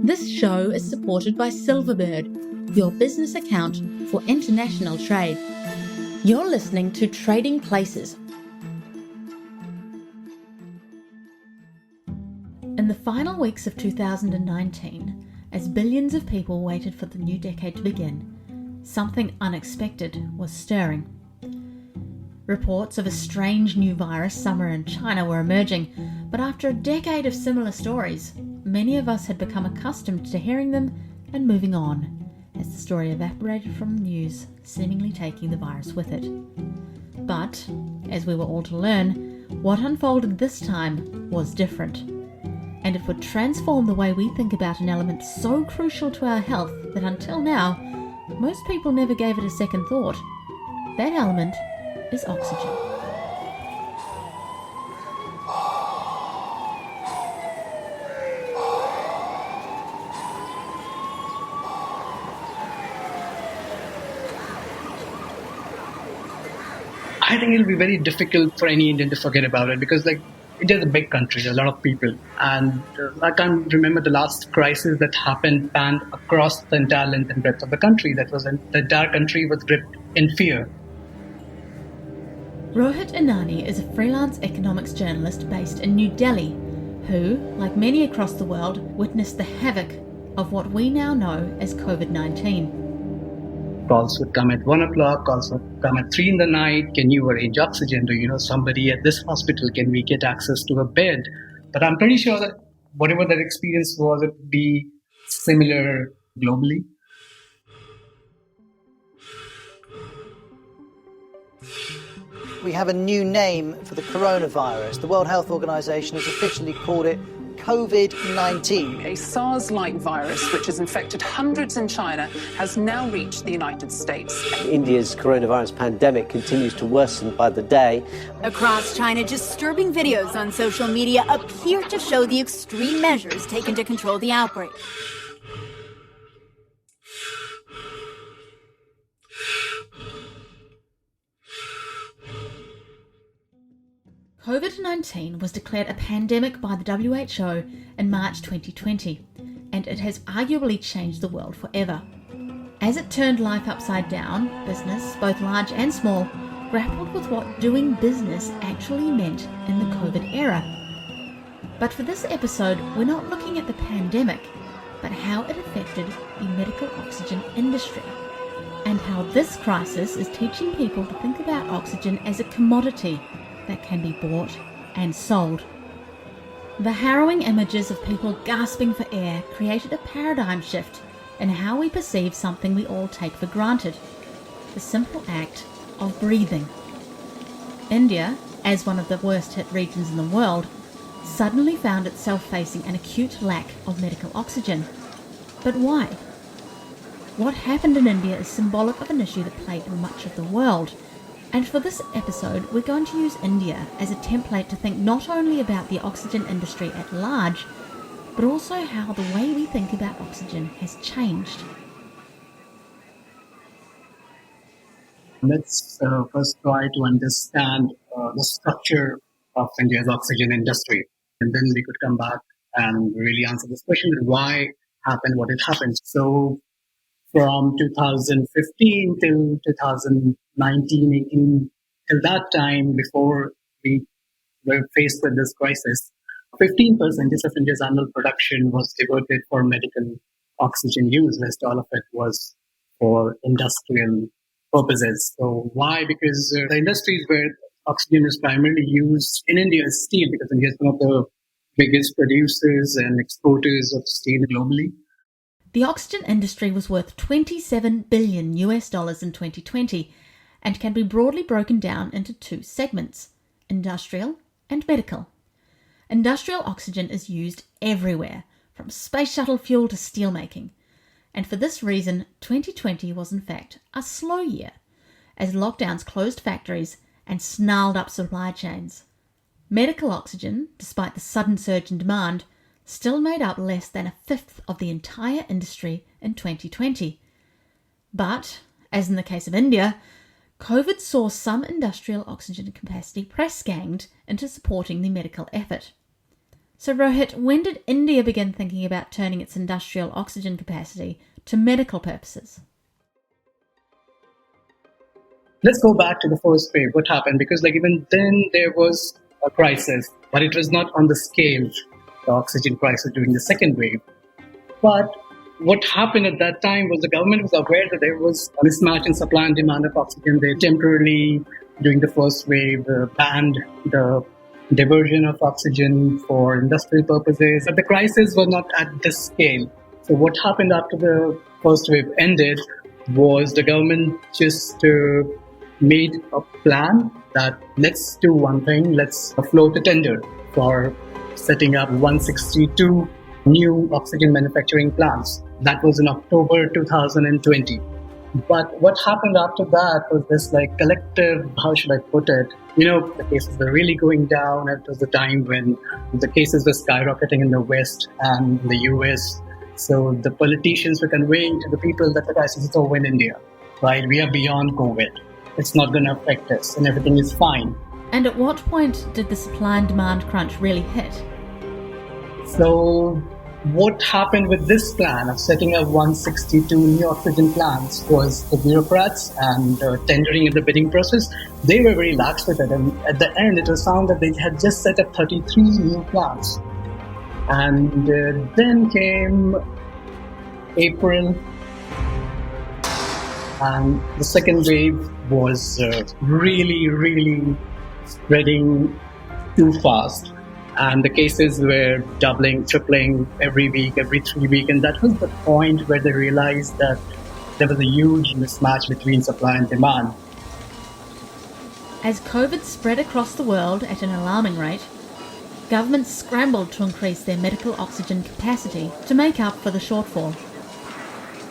This show is supported by Silverbird, your business account for international trade. You're listening to Trading Places. In the final weeks of 2019, as billions of people waited for the new decade to begin, something unexpected was stirring. Reports of a strange new virus somewhere in China were emerging, but after a decade of similar stories, many of us had become accustomed to hearing them and moving on, as the story evaporated from the news, seemingly taking the virus with it. But, as we were all to learn, what unfolded this time was different. And it would transform the way we think about an element so crucial to our health that until now, most people never gave it a second thought. That element is oxygen. I think it'll be very difficult for any Indian to forget about it because, India is a big country, a lot of people. And I can't remember the last crisis that happened panned across the entire length and breadth of the country. The entire country was gripped in fear. Rohit Inani is a freelance economics journalist based in New Delhi, who, like many across the world, witnessed the havoc of what we now know as COVID-19. Calls would come at 1 o'clock, calls would come at 3 in the night. Can you arrange oxygen? Do you know somebody at this hospital? Can we get access to a bed? But I'm pretty sure that whatever that experience was, it would be similar globally. We have a new name for the coronavirus. The World Health Organization has officially called it COVID-19. A SARS-like virus, which has infected hundreds in China, has now reached the United States. India's coronavirus pandemic continues to worsen by the day. Across China, disturbing videos on social media appear to show the extreme measures taken to control the outbreak. COVID-19 was declared a pandemic by the WHO in March 2020, and it has arguably changed the world forever. As it turned life upside down, business, both large and small, grappled with what doing business actually meant in the COVID era. But for this episode, we're not looking at the pandemic, but how it affected the medical oxygen industry, and how this crisis is teaching people to think about oxygen as a commodity that can be bought and sold. The harrowing images of people gasping for air created a paradigm shift in how we perceive something we all take for granted, the simple act of breathing. India, as one of the worst hit regions in the world, suddenly found itself facing an acute lack of medical oxygen. But why? What happened in India is symbolic of an issue that plagued much of the world. And for this episode, we're going to use India as a template to think not only about the oxygen industry at large, but also how the way we think about oxygen has changed. Let's first try to understand the structure of India's oxygen industry. And then we could come back and really answer this question, why happened what it happened. So from 2015 till 2019, 18, till that time, before we were faced with this crisis, 15% of India's annual production was devoted for medical oxygen use. Rest all of it was for industrial purposes. So why? Because the industries where oxygen is primarily used in India is steel, because India is one of the biggest producers and exporters of steel globally. The oxygen industry was worth $27 billion in 2020 and can be broadly broken down into two segments, industrial and medical. Industrial oxygen is used everywhere, from space shuttle fuel to steelmaking. And for this reason, 2020 was in fact a slow year, as lockdowns closed factories and snarled up supply chains. Medical oxygen, despite the sudden surge in demand, still made up less than a fifth of the entire industry in 2020. But, as in the case of India, COVID saw some industrial oxygen capacity press-ganged into supporting the medical effort. So Rohit, when did India begin thinking about turning its industrial oxygen capacity to medical purposes? Let's go back to the first wave. What happened? Because even then there was a crisis, but it was not on the scale, the oxygen crisis during the second wave. But what happened at that time was the government was aware that there was a mismatch in supply and demand of oxygen. They temporarily, during the first wave, banned the diversion of oxygen for industrial purposes. But the crisis was not at this scale. So what happened after the first wave ended was the government just made a plan that let's do one thing, let's float a tender for setting up 162 new oxygen manufacturing plants. That was in October 2020. But what happened after that was this collective, how should I put it? The cases were really going down. It was the time when the cases were skyrocketing in the West and the US. So the politicians were conveying to the people that the crisis is over in India, right? We are beyond COVID. It's not going to affect us and everything is fine. And at what point did the supply and demand crunch really hit? So what happened with this plan of setting up 162 new oxygen plants was the bureaucrats and tendering in the bidding process, they were very lax with it. And at the end, it was found that they had just set up 33 new plants. And then came April, and the second wave was really spreading too fast. And the cases were doubling, tripling every week, every 3 weeks. And that was the point where they realized that there was a huge mismatch between supply and demand. As COVID spread across the world at an alarming rate, governments scrambled to increase their medical oxygen capacity to make up for the shortfall.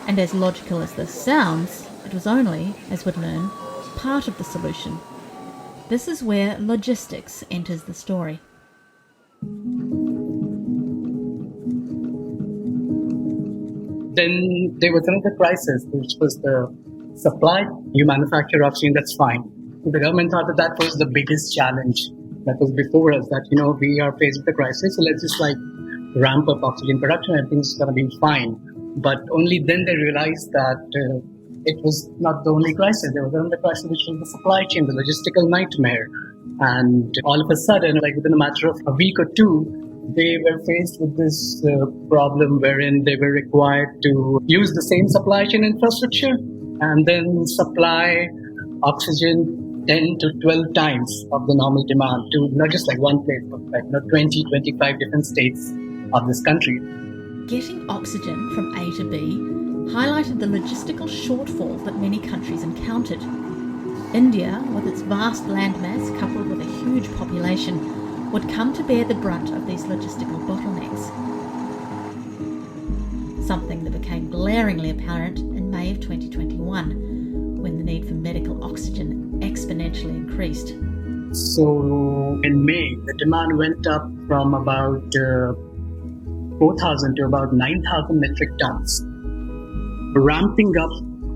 And as logical as this sounds, it was only, as we'd learn, part of the solution. This is where logistics enters the story. Then there was another crisis, which was the supply. You manufacture oxygen, that's fine. The government thought that was the biggest challenge that was before us, that, we are faced with the crisis, so let's just ramp up oxygen production, everything's going to be fine. But only then they realized that it was not the only crisis. There was another crisis, which was the supply chain, the logistical nightmare. And all of a sudden, within a matter of a week or two, they were faced with this problem wherein they were required to use the same supply chain infrastructure and then supply oxygen 10 to 12 times of the normal demand to not just one place, but 20, 25 different states of this country. Getting oxygen from A to B highlighted the logistical shortfall that many countries encountered. India, with its vast landmass coupled with a huge population, would come to bear the brunt of these logistical bottlenecks. Something that became glaringly apparent in May of 2021, when the need for medical oxygen exponentially increased. So in May, the demand went up from about 4,000 to about 9,000 metric tons. Ramping up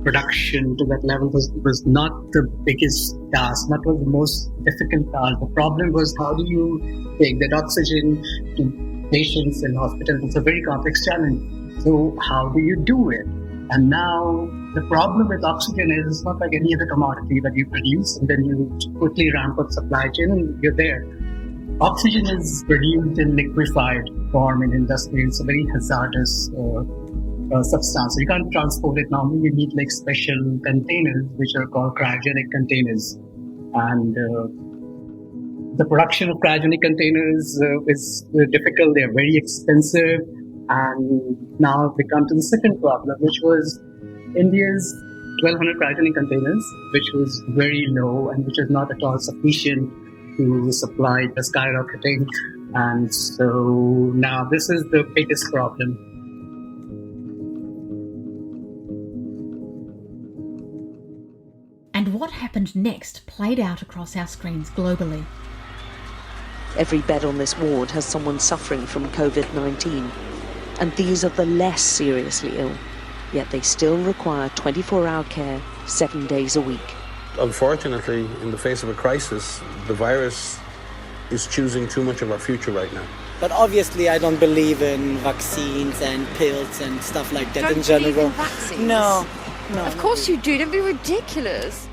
production to that level was not the biggest task, not was the most difficult task. The problem was, how do you take that oxygen to patients in hospitals? It's a very complex challenge. So how do you do it? And now the problem with oxygen is it's not like any other commodity that you produce and then you quickly ramp up supply chain and you're there. Oxygen is produced in liquefied form in industry. It's a very hazardous substance. So you can't transport it normally. You need special containers, which are called cryogenic containers. And the production of cryogenic containers is difficult. They're very expensive. And now we come to the second problem, which was India's 1,200 cryogenic containers, which was very low and which was not at all sufficient to supply the skyrocketing. And so now this is the biggest problem. And what happened next played out across our screens globally. Every bed on this ward has someone suffering from COVID-19. And these are the less seriously ill. Yet they still require 24-hour care 7 days a week. Unfortunately, in the face of a crisis, the virus is choosing too much of our future right now. But obviously, I don't believe in vaccines and pills and stuff like that in general. Believe in vaccines? No. Of course you do. Don't be ridiculous.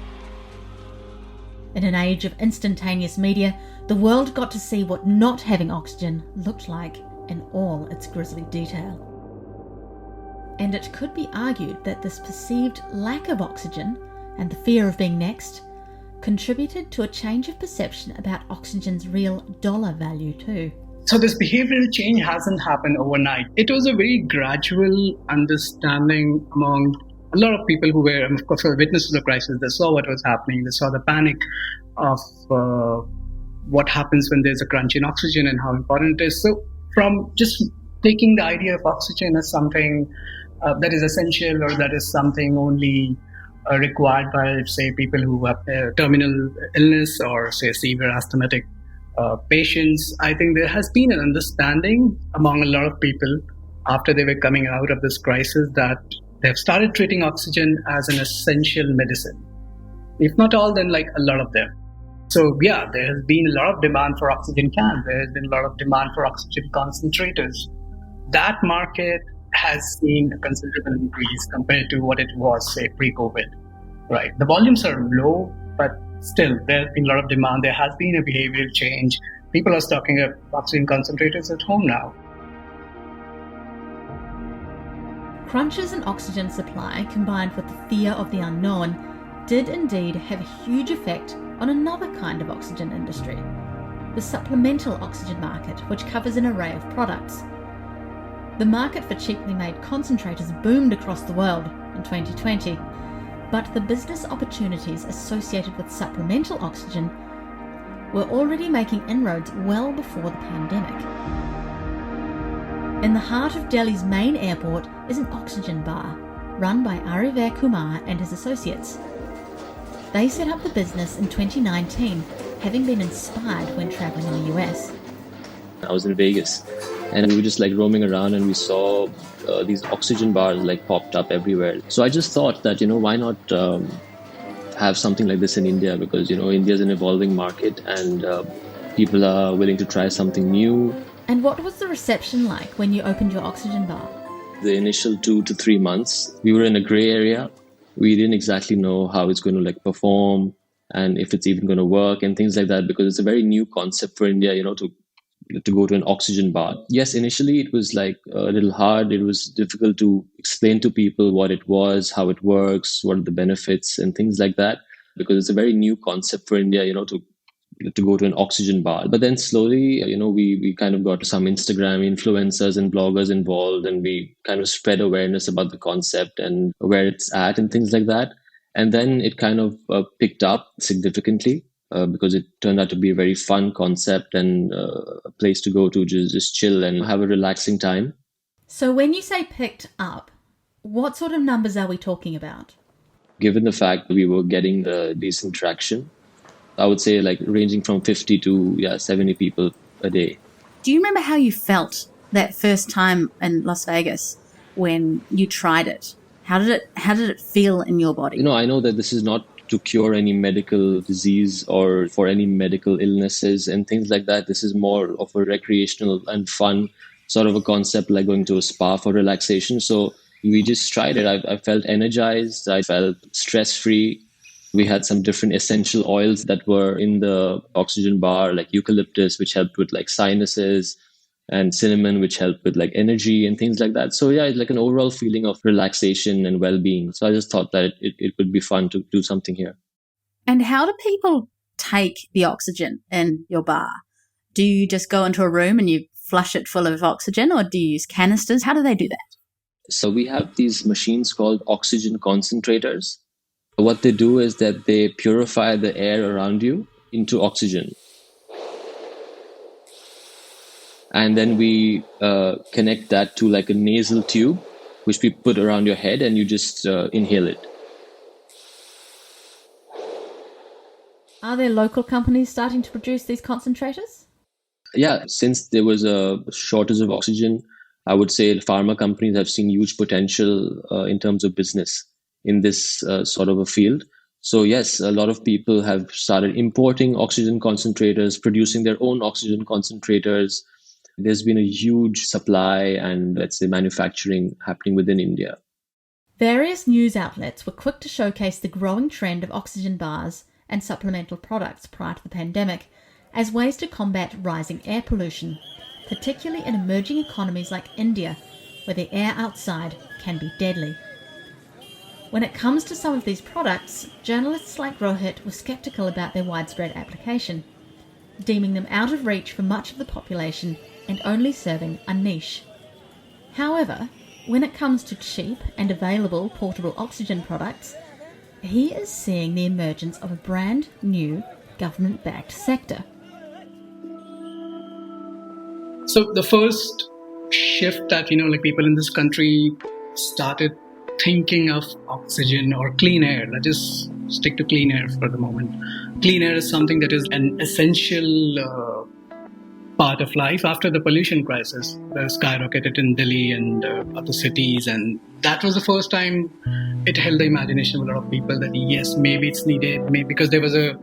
In an age of instantaneous media, the world got to see what not having oxygen looked like in all its grisly detail. And it could be argued that this perceived lack of oxygen and the fear of being next contributed to a change of perception about oxygen's real dollar value too. So this behavioral change hasn't happened overnight. It was a very gradual understanding among a lot of people who were, of course, witnesses of the crisis. They saw what was happening. They saw the panic of what happens when there's a crunch in oxygen and how important it is. So from just taking the idea of oxygen as something that is essential or that is something only required by, say, people who have terminal illness or, say, severe asthmatic patients, I think there has been an understanding among a lot of people after they were coming out of this crisis that they've started treating oxygen as an essential medicine. If not all, then like a lot of them. So yeah, there has been a lot of demand for oxygen cans. There has been a lot of demand for oxygen concentrators. That market has seen a considerable increase compared to what it was, say, pre-COVID. Right. The volumes are low, but still, there has been a lot of demand. There has been a behavioral change. People are stocking up oxygen concentrators at home now. Crunches in oxygen supply, combined with the fear of the unknown, did indeed have a huge effect on another kind of oxygen industry, the supplemental oxygen market, which covers an array of products. The market for cheaply made concentrators boomed across the world in 2020, but the business opportunities associated with supplemental oxygen were already making inroads well before the pandemic. In the heart of Delhi's main airport is an oxygen bar, run by Ariver Kumar and his associates. They set up the business in 2019, having been inspired when travelling in the US. I was in Vegas, and we were just like roaming around, and we saw these oxygen bars like popped up everywhere. So I just thought that, why not have something like this in India? Because, India is an evolving market, and people are willing to try something new. And what was the reception like when you opened your oxygen bar? The initial 2 to 3 months, we were in a gray area. We didn't exactly know how it's going to perform and if it's even going to work and things like that, because it's a very new concept for India, to go to an oxygen bar. Yes, initially it was a little hard. It was difficult to explain to people what it was, how it works, what are the benefits and things like that, because it's a very new concept for India, to go to an oxygen bar. But then slowly, we kind of got some Instagram influencers and bloggers involved, and we kind of spread awareness about the concept and where it's at and things like that. And then it kind of picked up significantly because it turned out to be a very fun concept and a place to go to just chill and have a relaxing time. So when you say picked up, what sort of numbers are we talking about? Given the fact that we were getting the decent traction, I would say ranging from 50 to 70 people a day. Do you remember how you felt that first time in Las Vegas when you tried it? How did it feel in your body? I know that this is not to cure any medical disease or for any medical illnesses and things like that. This is more of a recreational and fun sort of a concept, like going to a spa for relaxation. So we just tried it. I felt energized. I felt stress-free. We had some different essential oils that were in the oxygen bar, like eucalyptus, which helped with sinuses, and cinnamon, which helped with energy and things like that. So yeah, it's an overall feeling of relaxation and well-being. So I just thought that it would be fun to do something here. And how do people take the oxygen in your bar? Do you just go into a room and you flush it full of oxygen, or do you use canisters? How do they do that? So we have these machines called oxygen concentrators. What they do is that they purify the air around you into oxygen. And then we connect that to a nasal tube, which we put around your head, and you just inhale it. Are there local companies starting to produce these concentrators? Yeah, since there was a shortage of oxygen, I would say pharma companies have seen huge potential in terms of business in this sort of a field. So yes, a lot of people have started importing oxygen concentrators, producing their own oxygen concentrators. There's been a huge supply and, let's say, manufacturing happening within India. Various news outlets were quick to showcase the growing trend of oxygen bars and supplemental products prior to the pandemic as ways to combat rising air pollution, particularly in emerging economies like India, where the air outside can be deadly. When it comes to some of these products, journalists like Rohit were sceptical about their widespread application, deeming them out of reach for much of the population and only serving a niche. However, when it comes to cheap and available portable oxygen products, he is seeing the emergence of a brand new government-backed sector. So the first shift that, people in this country started thinking of oxygen or clean air. Let's just stick to clean air for the moment. Clean air is something that is an essential part of life after the pollution crisis that skyrocketed in Delhi and other cities. And that was the first time it held the imagination of a lot of people that yes, maybe it's needed, maybe because there was a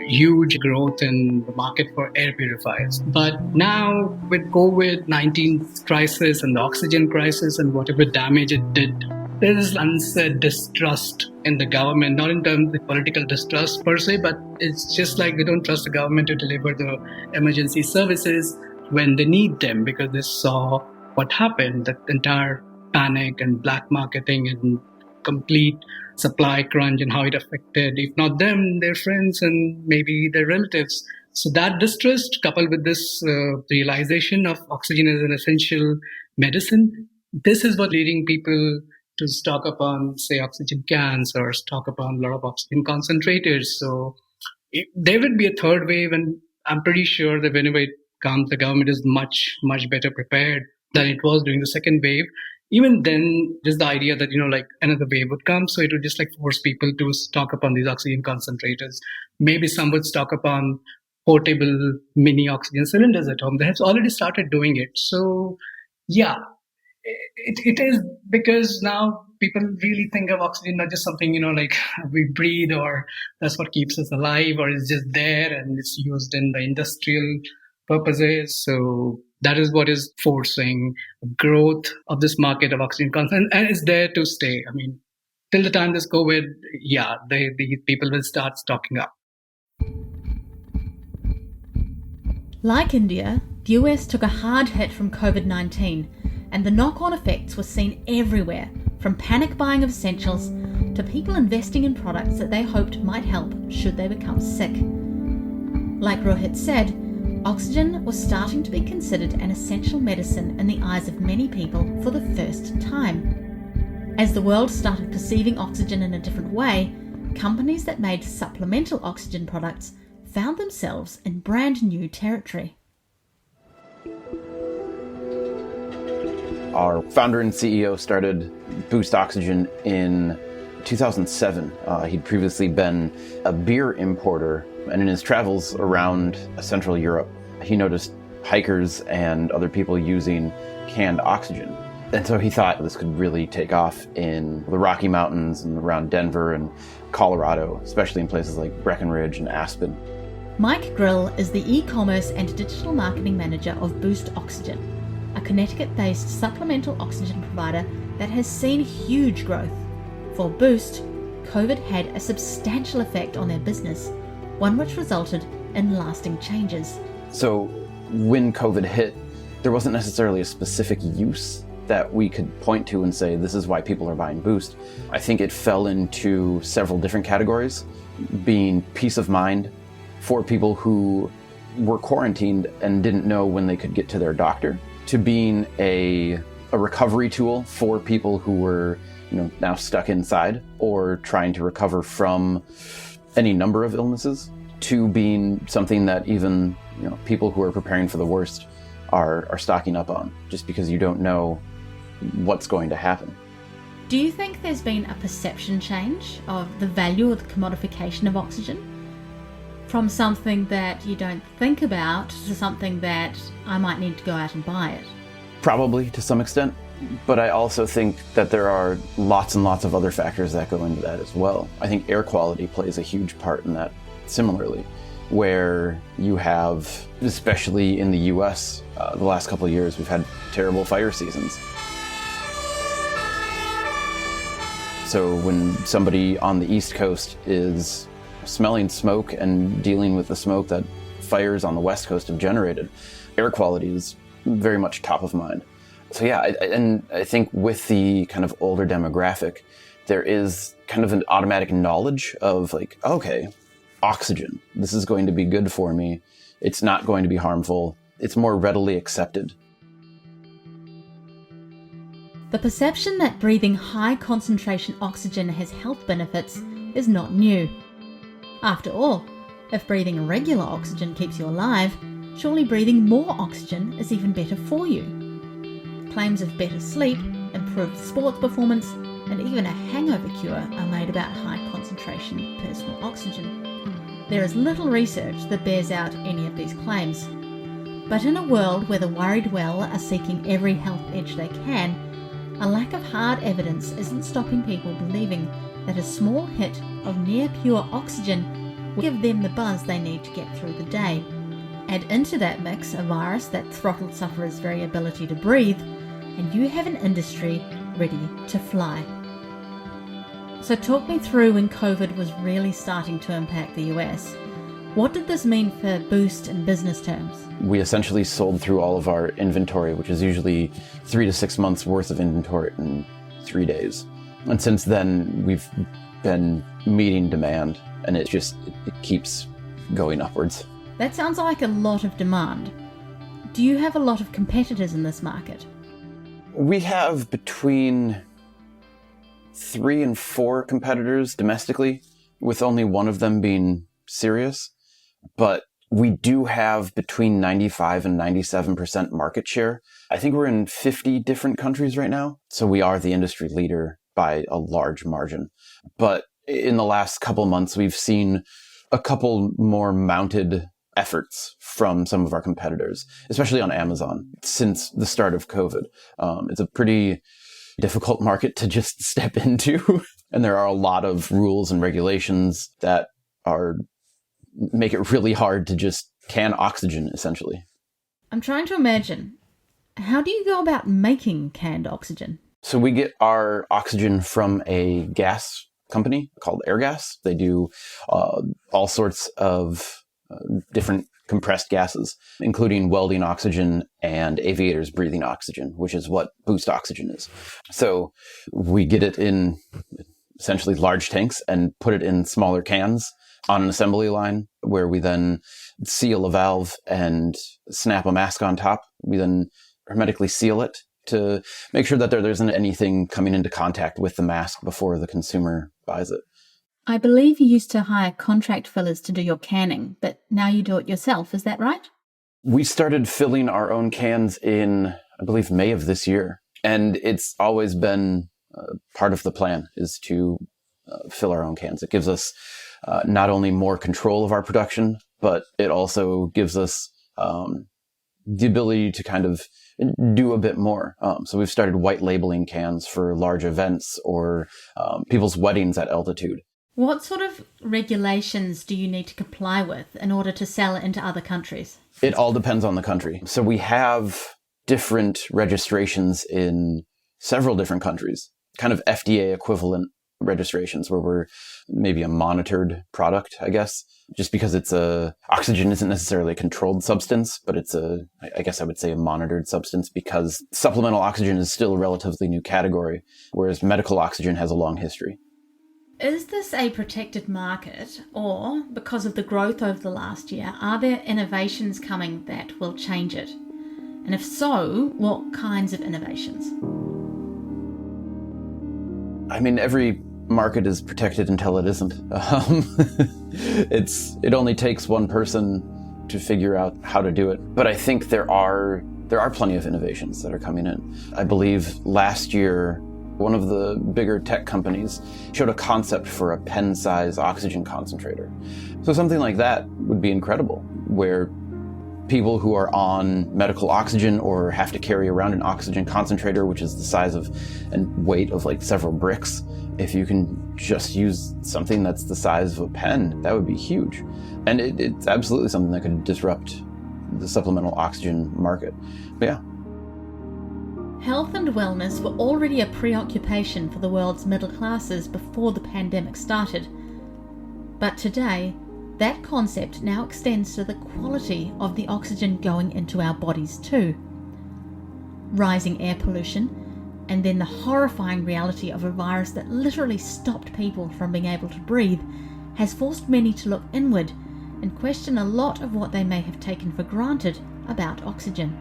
huge growth in the market for air purifiers. But now with COVID-19 crisis and the oxygen crisis and whatever damage it did, there is unsaid distrust in the government, not in terms of the political distrust per se, but it's just like they don't trust the government to deliver the emergency services when they need them, because they saw what happened, that entire panic and black marketing and complete supply crunch and how it affected, if not them, their friends and maybe their relatives. So that distrust coupled with this realization of oxygen as an essential medicine, this is what leading people to stock up on, say, oxygen cans or stock up on a lot of oxygen concentrators. So there would be a third wave, and I'm pretty sure that whenever it comes, the government is much, much better prepared than it was during the second wave. Even then, just the idea that, another wave would come. So it would just force people to stock up on these oxygen concentrators. Maybe some would stock up on portable mini oxygen cylinders at home. They have already started doing it. So yeah, it is because now people really think of oxygen not just something, we breathe or that's what keeps us alive or it's just there and it's used in the industrial purposes. So that is what is forcing growth of this market of oxygen content, and it's there to stay. I mean, till the time this COVID, the people will start stocking up. Like India, the US took a hard hit from COVID-19, and the knock-on effects were seen everywhere, from panic buying of essentials to people investing in products that they hoped might help should they become sick. Like Rohit said, oxygen was starting to be considered an essential medicine in the eyes of many people for the first time. As the world started perceiving oxygen in a different way, companies that made supplemental oxygen products found themselves in brand new territory. Our founder and CEO started Boost Oxygen in 2007. He'd previously been a beer importer, and in his travels around Central Europe, he noticed hikers and other people using canned oxygen. And so he thought this could really take off in the Rocky Mountains and around Denver and Colorado, especially in places like Breckenridge and Aspen. Mike Grill is the e-commerce and digital marketing manager of Boost Oxygen, a Connecticut-based supplemental oxygen provider that has seen huge growth. For Boost, COVID had a substantial effect on their business, one which resulted in lasting changes. So when COVID hit, there wasn't necessarily a specific use that we could point to and say, this is why people are buying Boost. I think it fell into several different categories, being peace of mind for people who were quarantined and didn't know when they could get to their doctor, to being a recovery tool for people who were now stuck inside or trying to recover from any number of illnesses, to being something that even people who are preparing for the worst are stocking up on, just because you don't know what's going to happen. Do you think there's been a perception change of the value of the commodification of oxygen? From something that you don't think about to something that I might need to go out and buy it? Probably to some extent, but I also think that there are lots and lots of other factors that go into that as well. I think air quality plays a huge part in that similarly. where you have, especially in the US, the last couple of years, we've had terrible fire seasons. So when somebody on the East Coast is smelling smoke and dealing with the smoke that fires on the West Coast have generated, air quality is very much top of mind. So yeah, and I think with the kind of older demographic, there is kind of an automatic knowledge of like, okay, oxygen, this is going to be good for me. It's not going to be harmful. It's more readily accepted. The perception that breathing high concentration oxygen has health benefits is not new. After all, if breathing regular oxygen keeps you alive, surely breathing more oxygen is even better for you. Claims of better sleep, improved sports performance, and even a hangover cure are made about high concentration personal oxygen. There is little research that bears out any of these claims. But in a world where the worried well are seeking every health edge they can, a lack of hard evidence isn't stopping people believing that a small hit of near pure oxygen will give them the buzz they need to get through the day. Add into that mix a virus that throttled sufferers' very ability to breathe, and you have an industry ready to fly. So talk me through when COVID was really starting to impact the US. What did this mean for Boost in business terms? We essentially sold through all of our inventory, which is usually 3 to 6 months worth of inventory in 3 days. And since then, we've been meeting demand, and it keeps going upwards. That sounds like a lot of demand. Do you have a lot of competitors in this market? We have between 3 and 4 competitors domestically, with only one of them being serious. But we do have between 95 and 97% market share. I think we're in 50 different countries right now. So we are the industry leader by a large margin. But in the last couple months, we've seen a couple more mounted efforts from some of our competitors, especially on Amazon, since the start of COVID. It's a pretty difficult market to just step into. And there are a lot of rules and regulations that make it really hard to just can oxygen, essentially. I'm trying to imagine, how do you go about making canned oxygen? So we get our oxygen from a gas company called Airgas. They do all sorts of different compressed gases, including welding oxygen and aviators breathing oxygen, which is what Boost oxygen is. So we get it in essentially large tanks and put it in smaller cans on an assembly line, where we then seal a valve and snap a mask on top. We then hermetically seal it to make sure that there isn't anything coming into contact with the mask before the consumer buys it. I believe you used to hire contract fillers to do your canning, but now you do it yourself, is that right? We started filling our own cans in, I believe, May of this year. And it's always been part of the plan is to fill our own cans. It gives us not only more control of our production, but it also gives us the ability to kind of do a bit more. So we've started white labeling cans for large events or people's weddings at altitude. What sort of regulations do you need to comply with in order to sell it into other countries? It all depends on the country. So we have different registrations in several different countries, kind of FDA equivalent registrations where we're maybe a monitored product, I guess, just because oxygen isn't necessarily a controlled substance, but it's I guess I would say a monitored substance, because supplemental oxygen is still a relatively new category, whereas medical oxygen has a long history. Is this a protected market, or because of the growth over the last year, are there innovations coming that will change it? And if so, what kinds of innovations? I mean, every market is protected until it isn't. It only takes one person to figure out how to do it. But I think there are plenty of innovations that are coming in. I believe last year, one of the bigger tech companies showed a concept for a pen-size oxygen concentrator. So something like that would be incredible, where people who are on medical oxygen or have to carry around an oxygen concentrator, which is the size of and weight of like several bricks, if you can just use something that's the size of a pen, that would be huge. And it's absolutely something that could disrupt the supplemental oxygen market. But yeah. Health and wellness were already a preoccupation for the world's middle classes before the pandemic started. But today, that concept now extends to the quality of the oxygen going into our bodies too. Rising air pollution, and then the horrifying reality of a virus that literally stopped people from being able to breathe, has forced many to look inward and question a lot of what they may have taken for granted about oxygen.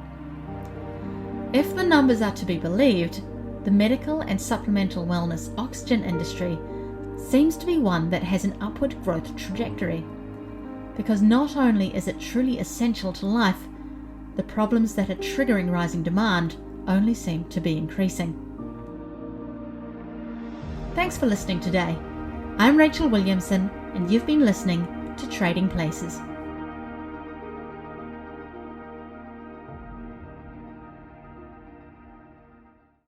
If the numbers are to be believed, the medical and supplemental wellness oxygen industry seems to be one that has an upward growth trajectory. Because not only is it truly essential to life, the problems that are triggering rising demand only seem to be increasing. Thanks for listening today. I'm Rachel Williamson, and you've been listening to Trading Places.